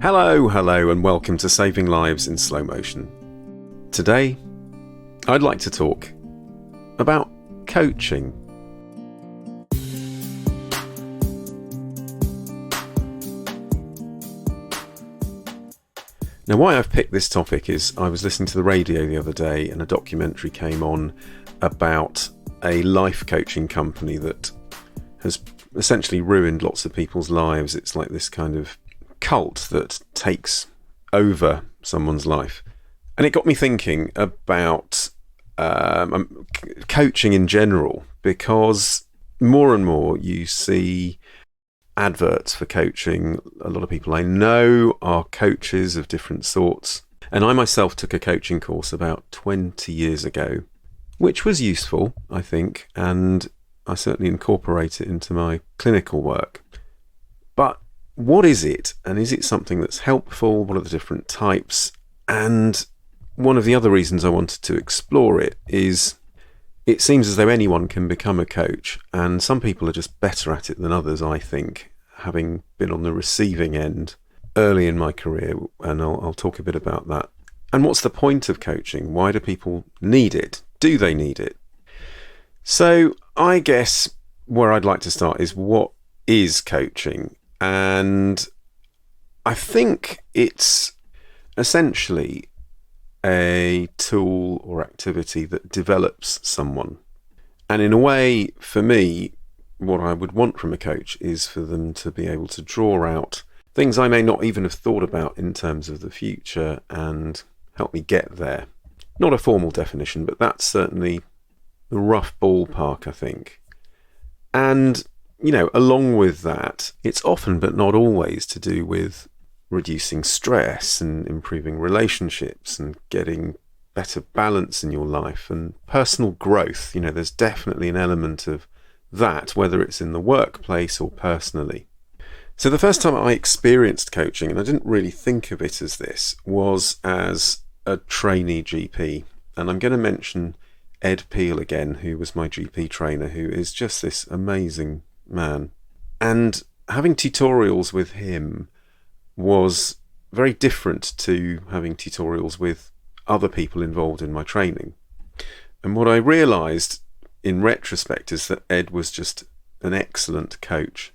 Hello, and welcome to Saving Lives in Slow Motion. Today, I'd like to talk about coaching. Now, why I've picked this topic is I was listening to the radio the other day and a documentary came on about a life coaching company that has essentially ruined lots of people's lives. It's like this kind of cult that takes over someone's life. And it got me thinking about coaching in general, because more and more you see adverts for coaching. A lot of people I know are coaches of different sorts. And I myself took a coaching course about 20 years ago, which was useful, I think, and I certainly incorporate it into my clinical work. But what is it? And is it something that's helpful? What are the different types? And one of the other reasons I wanted to explore it is it seems as though anyone can become a coach, and some people are just better at it than others, I think, having been on the receiving end early in my career, and I'll talk a bit about that. And what's the point of coaching? Why do people need it? Do they need it? So I guess where I'd like to start is, what is coaching? And I think it's essentially a tool or activity that develops someone. And in a way, for me, what I would want from a coach is for them to be able to draw out things I may not even have thought about in terms of the future and help me get there. Not a formal definition, but that's certainly the rough ballpark, I think. And along with that, it's often but not always to do with reducing stress and improving relationships and getting better balance in your life and personal growth. There's definitely an element of that, whether it's in the workplace or personally. So the first time I experienced coaching, and I didn't really think of it as this, was as a trainee GP. And I'm going to mention Ed Peel again, who was my GP trainer, who is just this amazing man. And having tutorials with him was very different to having tutorials with other people involved in my training. And what I realised in retrospect is that Ed was just an excellent coach.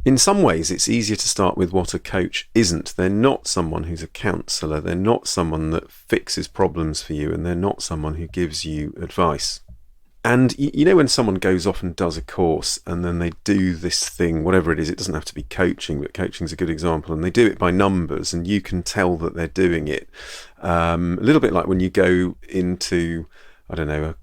In some ways, it's easier to start with what a coach isn't. They're not someone who's a counsellor. They're not someone that fixes problems for you, and they're not someone who gives you advice. And when someone goes off and does a course and then they do this thing, whatever it is, it doesn't have to be coaching, but coaching's a good example, and they do it by numbers and you can tell that they're doing it. A little bit like when you go into, a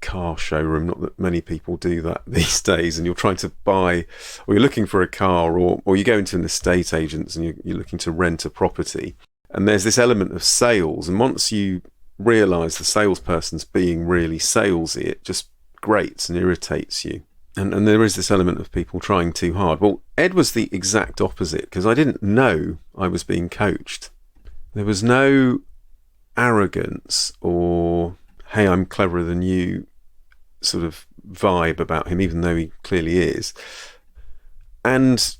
car showroom, not that many people do that these days, and you're trying to buy, or you're looking for a car, or you go into an estate agent's and you're looking to rent a property, and there's this element of sales, and once you realise the salesperson's being really salesy, it just grates and irritates you. And there is this element of people trying too hard. Well, Ed was the exact opposite, because I didn't know I was being coached. There was no arrogance or, hey, I'm cleverer than you sort of vibe about him, even though he clearly is. And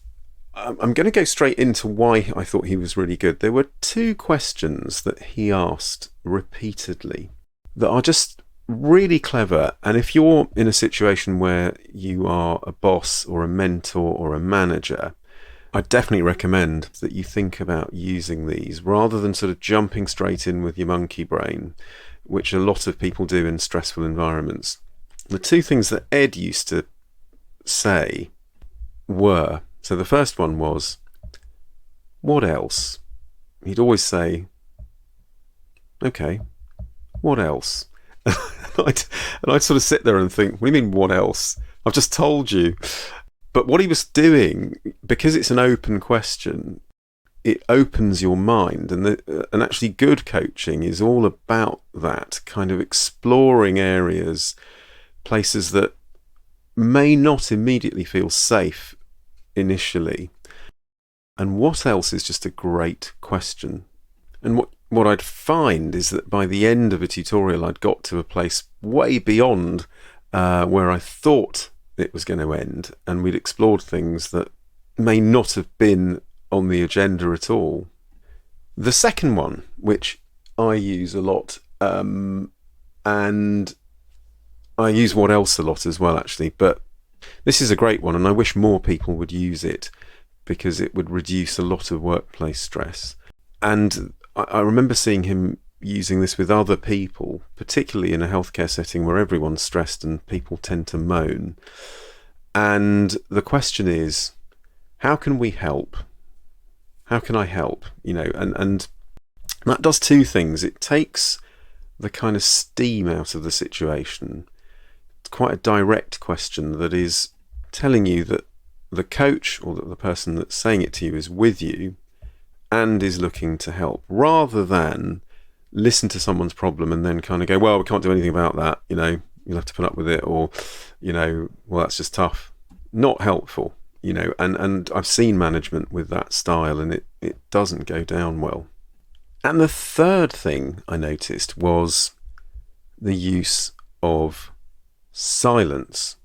I'm going to go straight into why I thought he was really good. There were two questions that he asked repeatedly that are just really clever. And if you're in a situation where you are a boss or a mentor or a manager, I definitely recommend that you think about using these rather than sort of jumping straight in with your monkey brain, which a lot of people do in stressful environments. The two things that Ed used to say were, so the first one was, what else? He'd always say, okay, what else? and I'd sort of sit there and think, what do you mean, what else? I've just told you. But what he was doing, because it's an open question, it opens your mind. And actually good coaching is all about that, kind of exploring areas, places that may not immediately feel safe initially. And what else is just a great question. And what I'd find is that by the end of a tutorial, I'd got to a place way beyond where I thought it was going to end, and we'd explored things that may not have been on the agenda at all. The second one, which I use a lot, and I use What Else a lot as well, actually, but this is a great one, and I wish more people would use it because it would reduce a lot of workplace stress. And I remember seeing him using this with other people, particularly in a healthcare setting where everyone's stressed and people tend to moan. And the question is, how can we help? How can I help? And that does two things. It takes the kind of steam out of the situation. It's quite a direct question that is telling you that the coach or that the person that's saying it to you is with you and is looking to help, rather than listen to someone's problem and then kind of go, well, we can't do anything about that, you'll have to put up with it, or, well, that's just tough. Not helpful, and I've seen management with that style, and it doesn't go down well. And the third thing I noticed was the use of silence.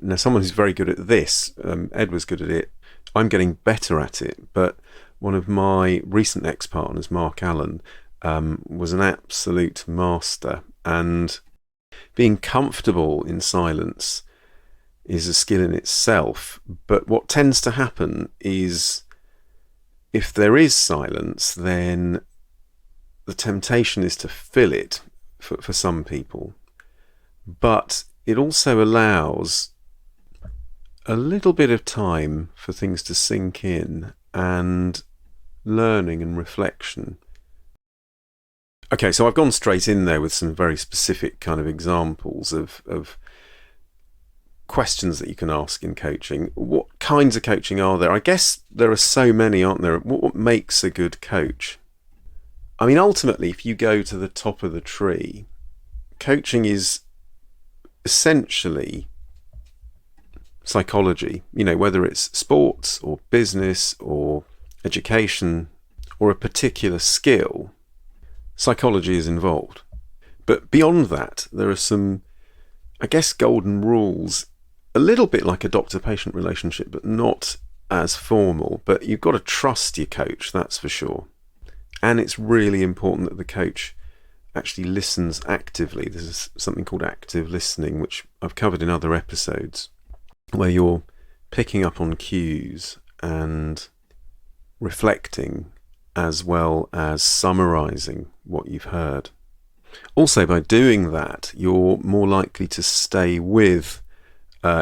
Now, someone who's very good at this, Ed was good at it, I'm getting better at it, but one of my recent ex-partners, Mark Allen, was an absolute master, and being comfortable in silence is a skill in itself. But what tends to happen is, if there is silence, then the temptation is to fill it for some people. But it also allows a little bit of time for things to sink in and learning and reflection. Okay, so I've gone straight in there with some very specific kind of examples of questions that you can ask in coaching. What kinds of coaching are there? I guess there are so many, aren't there? What makes a good coach? I mean, ultimately, if you go to the top of the tree, coaching is essentially psychology, whether it's sports or business or education or a particular skill, psychology is involved. But beyond that, there are some, I guess, golden rules, a little bit like a doctor-patient relationship, but not as formal. But you've got to trust your coach, that's for sure. And it's really important that the coach actually listens actively. There's something called active listening, which I've covered in other episodes, where you're picking up on cues and reflecting as well as summarizing what you've heard. Also, by doing that, you're more likely to stay with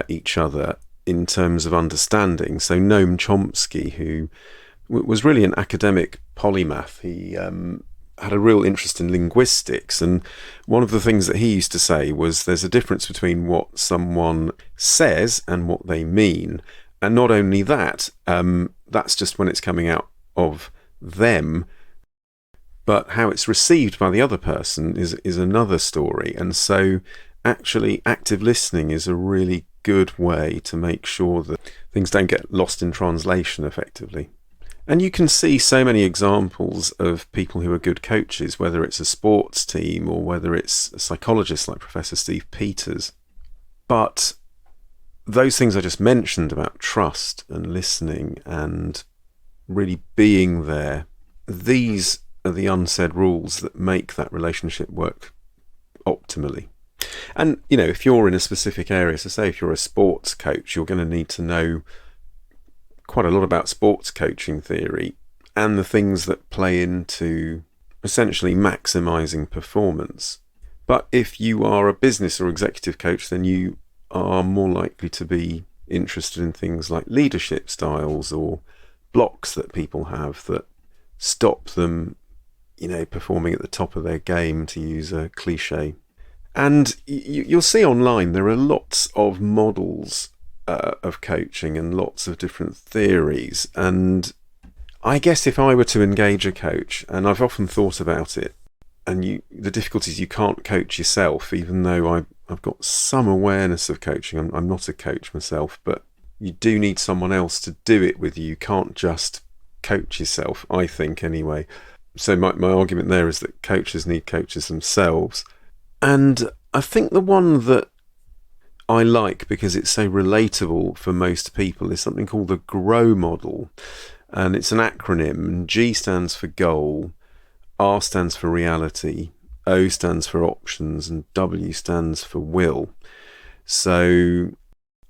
each other in terms of understanding. So Noam Chomsky, who was really an academic polymath, he had a real interest in linguistics, and one of the things that he used to say was there's a difference between what someone says and what they mean. And not only that, that's just when it's coming out of them, but how it's received by the other person is another story. And so actually active listening is a really good way to make sure that things don't get lost in translation effectively. And you can see so many examples of people who are good coaches, whether it's a sports team or whether it's a psychologist like Professor Steve Peters. But those things I just mentioned about trust and listening and really being there, these are the unsaid rules that make that relationship work optimally. And, if you're in a specific area, so say if you're a sports coach, you're going to need to know quite a lot about sports coaching theory and the things that play into essentially maximizing performance. But if you are a business or executive coach, then you are more likely to be interested in things like leadership styles or blocks that people have that stop them, performing at the top of their game, to use a cliche. And you'll see online there are lots of models of coaching and lots of different theories. And I guess if I were to engage a coach, and I've often thought about it, and the difficulties, you can't coach yourself, even though I've got some awareness of coaching. I'm not a coach myself, but you do need someone else to do it with you. You can't just coach yourself, I think, anyway. So my argument there is that coaches need coaches themselves. And I think the one that I like, because it's so relatable for most people, is something called the GROW model. And it's an acronym. And G stands for goal, R stands for reality, O stands for options, and W stands for will. So,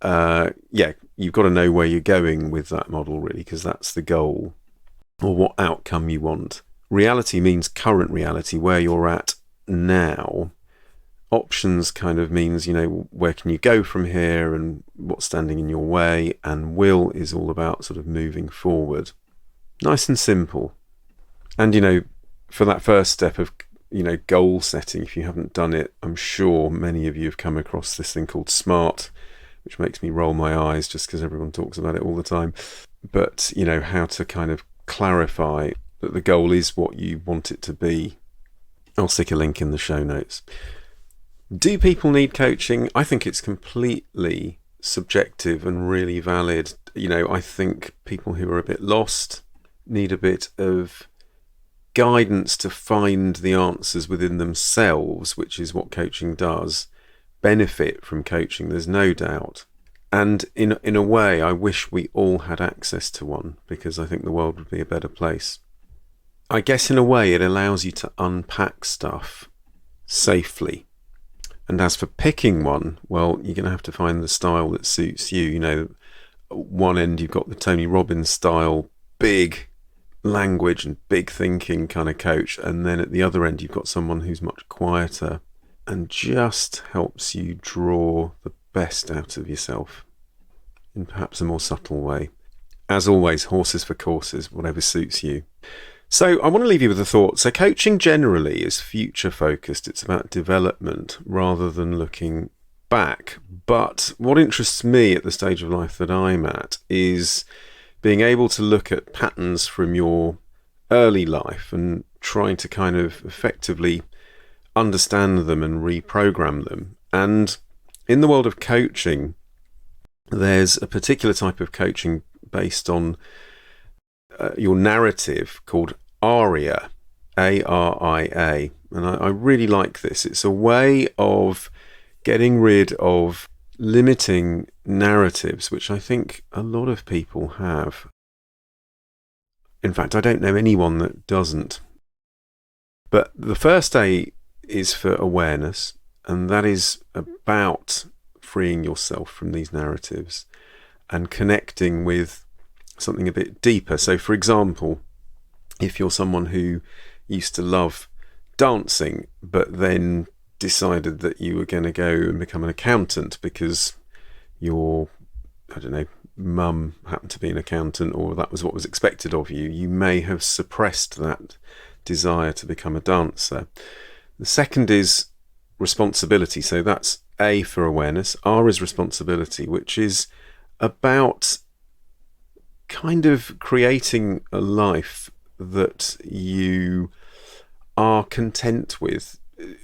you've got to know where you're going with that model, really, because that's the goal, or what outcome you want. Reality means current reality, where you're at now. Options kind of means, where can you go from here and what's standing in your way. And will is all about sort of moving forward. Nice and simple. And, for that first step of, goal setting, if you haven't done it, I'm sure many of you have come across this thing called SMART, which makes me roll my eyes just because everyone talks about it all the time. But, how to kind of clarify that the goal is what you want it to be. I'll stick a link in the show notes. Do people need coaching? I think it's completely subjective and really valid. I think people who are a bit lost need a bit of guidance to find the answers within themselves, which is what coaching does. Benefit from coaching, there's no doubt. And in a way, I wish we all had access to one, because I think the world would be a better place. I guess in a way it allows you to unpack stuff safely. And as for picking one, well, you're going to have to find the style that suits you. One end you've got the Tony Robbins style, big language and big thinking kind of coach, and then at the other end you've got someone who's much quieter and just helps you draw the best out of yourself in perhaps a more subtle way. As always, horses for courses, whatever suits you. So I want to leave you with a thought. So coaching generally is future focused. It's about development rather than looking back. But what interests me at the stage of life that I'm at is being able to look at patterns from your early life and trying to kind of effectively understand them and reprogram them. And in the world of coaching, there's a particular type of coaching based on your narrative called ARIA, ARIA. And I really like this. It's a way of getting rid of limiting narratives, which I think a lot of people have. In fact, I don't know anyone that doesn't. But the first A is for awareness, and that is about freeing yourself from these narratives and connecting with something a bit deeper. So, for example, if you're someone who used to love dancing, but then decided that you were going to go and become an accountant because your, mum happened to be an accountant, or that was what was expected of you, you may have suppressed that desire to become a dancer. The second is responsibility. So that's A for awareness. R is responsibility, which is about kind of creating a life that you are content with,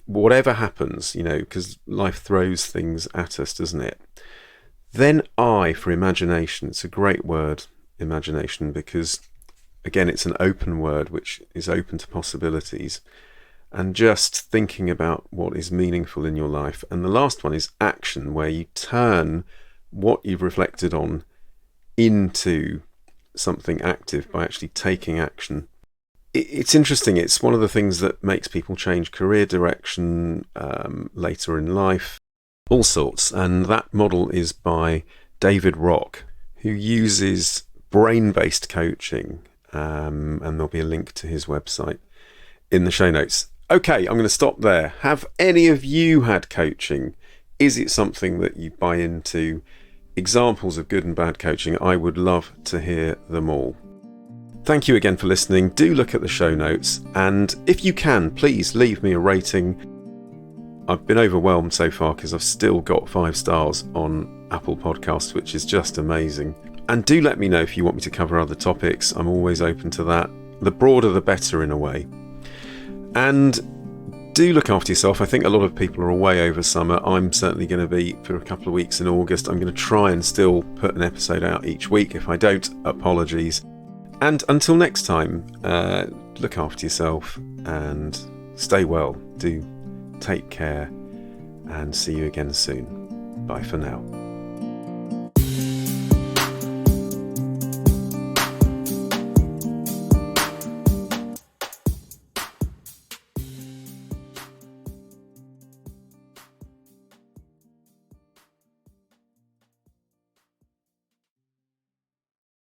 whatever happens, because life throws things at us, doesn't it? Then I for imagination. It's a great word, imagination, because again, it's an open word which is open to possibilities and just thinking about what is meaningful in your life. And the last one is action, where you turn what you've reflected on into something active by actually taking action. It's interesting. It's one of the things that makes people change career direction later in life, all sorts. And that model is by David Rock, who uses brain-based coaching, and there'll be a link to his website in the show notes. Okay, I'm going to stop there. Have any of you had coaching? Is it something that you buy into? Examples of good and bad coaching, I would love to hear them all. Thank you again for listening. Do look at the show notes, and if you can, please leave me a rating. I've been overwhelmed so far because I've still got 5 stars on Apple Podcasts, which is just amazing. And do let me know if you want me to cover other topics. I'm always open to that. The broader the better, in a way. And do look after yourself. I think a lot of people are away over summer. I'm certainly going to be for a couple of weeks in August. I'm going to try and still put an episode out each week. If I don't, apologies. And until next time, look after yourself and stay well. Do take care, and see you again soon. Bye for now.